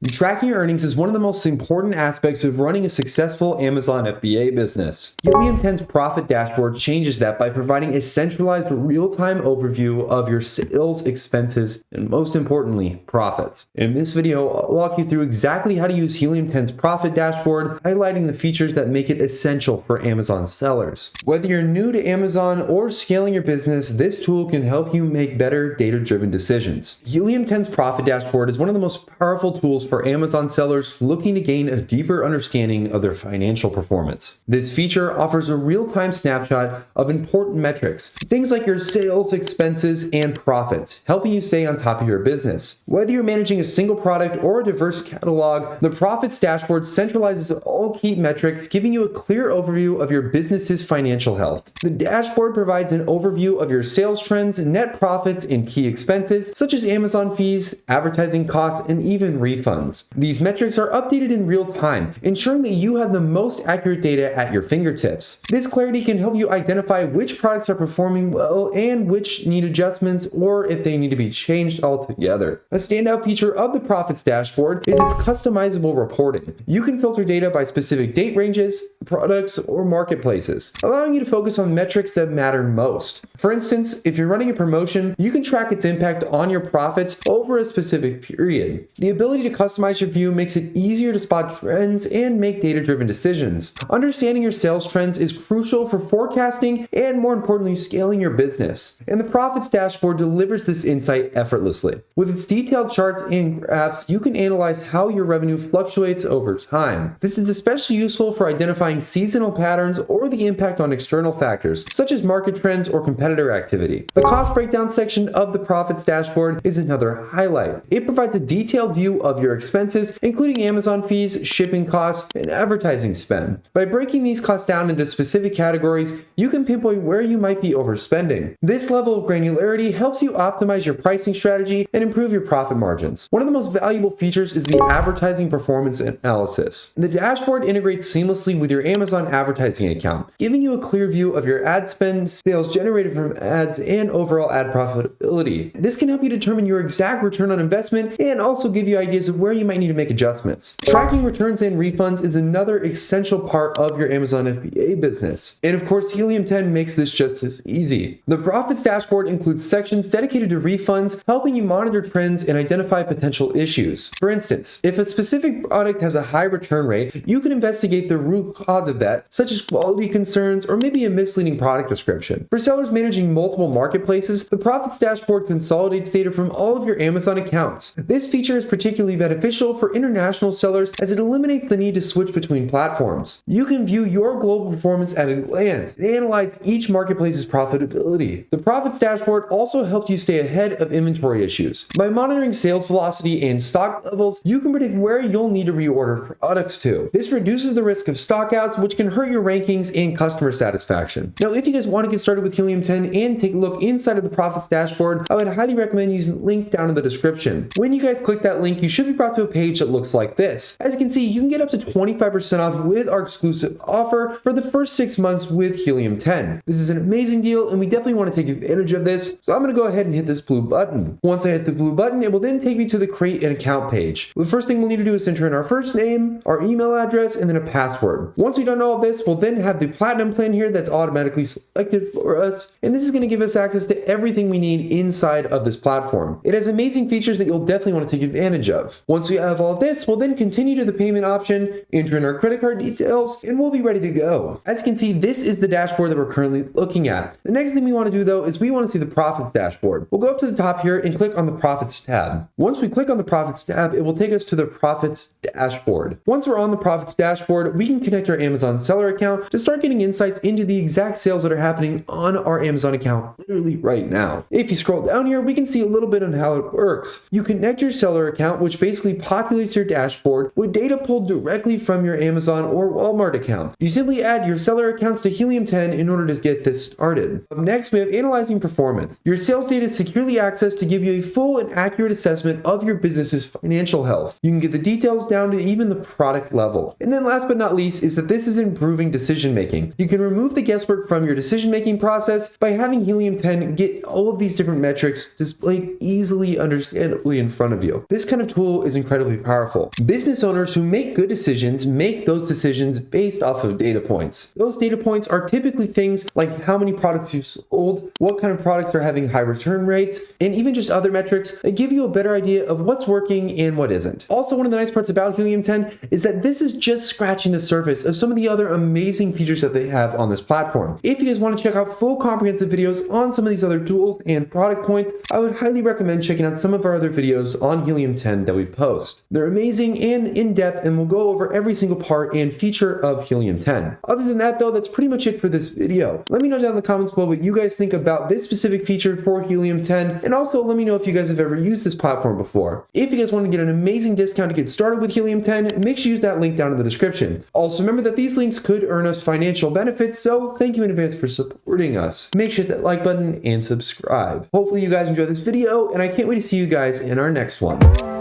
Tracking your earnings is one of the most important aspects of running a successful Amazon FBA business. Helium 10's profit dashboard changes that by providing a centralized real-time overview of your sales, expenses, and most importantly, profits. In this video, I'll walk you through exactly how to use Helium 10's profit dashboard, highlighting the features that make it essential for Amazon sellers. Whether you're new to Amazon or scaling your business, this tool can help you make better data-driven decisions. Helium 10's profit dashboard is one of the most powerful tools for Amazon sellers looking to gain a deeper understanding of their financial performance. This feature offers a real-time snapshot of important metrics, things like your sales, expenses, and profits, helping you stay on top of your business. Whether you're managing a single product or a diverse catalog, the profits dashboard centralizes all key metrics, giving you a clear overview of your business's financial health. The dashboard provides an overview of your sales trends, net profits, and key expenses, such as Amazon fees, advertising costs, and even refunds. These metrics are updated in real time, ensuring that you have the most accurate data at your fingertips. This clarity can help you identify which products are performing well and which need adjustments, or if they need to be changed altogether. A standout feature of the profits dashboard is its customizable reporting. You can filter data by specific date ranges, products, or marketplaces, allowing you to focus on metrics that matter most. For instance, if you're running a promotion, you can track its impact on your profits over a specific period. The ability to customize your view makes it easier to spot trends and make data-driven decisions. Understanding your sales trends is crucial for forecasting and, more importantly, scaling your business. And the profits dashboard delivers this insight effortlessly. With its detailed charts and graphs, you can analyze how your revenue fluctuates over time. This is especially useful for identifying seasonal patterns or the impact on external factors, such as market trends or competitor activity. The cost breakdown section of the profits dashboard is another highlight. It provides a detailed view of your expenses, including Amazon fees, shipping costs, and advertising spend. By breaking these costs down into specific categories, you can pinpoint where you might be overspending. This level of granularity helps you optimize your pricing strategy and improve your profit margins. One of the most valuable features is the advertising performance analysis. The dashboard integrates seamlessly with your Amazon advertising account, giving you a clear view of your ad spend, sales generated from ads, and overall ad profitability. This can help you determine your exact return on investment and also give you ideas of where you might need to make adjustments. Tracking returns and refunds is another essential part of your Amazon FBA business. And of course, Helium 10 makes this just as easy. The profits dashboard includes sections dedicated to refunds, helping you monitor trends and identify potential issues. For instance, if a specific product has a high return rate, you can investigate the root cause of that, such as quality concerns or maybe a misleading product description. For sellers managing multiple marketplaces, the profits dashboard consolidates data from all of your Amazon accounts. This feature is particularly beneficial for international sellers as it eliminates the need to switch between platforms. You can view your global performance at a glance and analyze each marketplace's profitability. The profits dashboard also helps you stay ahead of inventory issues. By monitoring sales velocity and stock levels, you can predict where you'll need to reorder products to. This reduces the risk of stockouts, which can hurt your rankings and customer satisfaction. Now, if you guys want to get started with Helium 10 and take a look inside of the profits dashboard, I would highly recommend using the link down in the description. When you guys click that link, you should be brought to a page that looks like this. As you can see, you can get up to 25% off with our exclusive offer for the first 6 months with Helium 10. This is an amazing deal, and we definitely want to take advantage of this, so I'm going to go ahead and hit this blue button. Once I hit the blue button, it will then take me to the create an account page. The first thing we'll need to do is enter in our first name, our email address, and then a password. Once we've done all of this, we'll then have the platinum plan here that's automatically selected for us, and this is going to give us access to everything we need inside of this platform. It has amazing features that you'll definitely want to take advantage of. Once we have all of this, we'll then continue to the payment option, enter in our credit card details, and we'll be ready to go. As you can see, this is the dashboard that we're currently looking at. The next thing we want to do though is we want to see the profits dashboard. We'll go up to the top here and click on the profits tab. Once we click on the profits tab, it will take us to the profits dashboard. Once we're on the profits dashboard, we can connect our Amazon seller account to start getting insights into the exact sales that are happening on our Amazon account literally right now. If you scroll down here, we can see a little bit on how it works. You connect your seller account, which basically populates your dashboard with data pulled directly from your Amazon or Walmart account. You simply add your seller accounts to Helium 10 in order to get this started. Up next, we have analyzing performance. Your sales data is securely accessed to give you a full and accurate assessment of your business's financial health. You can get the details down to even the product level. And then last but not least is that that this is improving decision making. You can remove the guesswork from your decision making process by having Helium 10 get all of these different metrics displayed easily, understandably in front of you. This kind of tool is incredibly powerful. Business owners who make good decisions make those decisions based off of data points. Those data points are typically things like how many products you've sold, what kind of products are having high return rates, and even just other metrics that give you a better idea of what's working and what isn't. Also, one of the nice parts about Helium 10 is that this is just scratching the surface of some of the other amazing features that they have on this platform. If you guys want to check out full comprehensive videos on some of these other tools and product points, I would highly recommend checking out some of our other videos on Helium 10 that we post. They're amazing and in-depth, and we'll go over every single part and feature of Helium 10. Other than that though, that's pretty much it for this video. Let me know down in the comments below what you guys think about this specific feature for Helium 10, and also let me know if you guys have ever used this platform before. If you guys want to get an amazing discount to get started with Helium 10, make sure you use that link down in the description. Also remember that these links could earn us financial benefits, so thank you in advance for supporting us. Make sure to hit that like button and subscribe. Hopefully you guys enjoyed this video, and I can't wait to see you guys in our next one.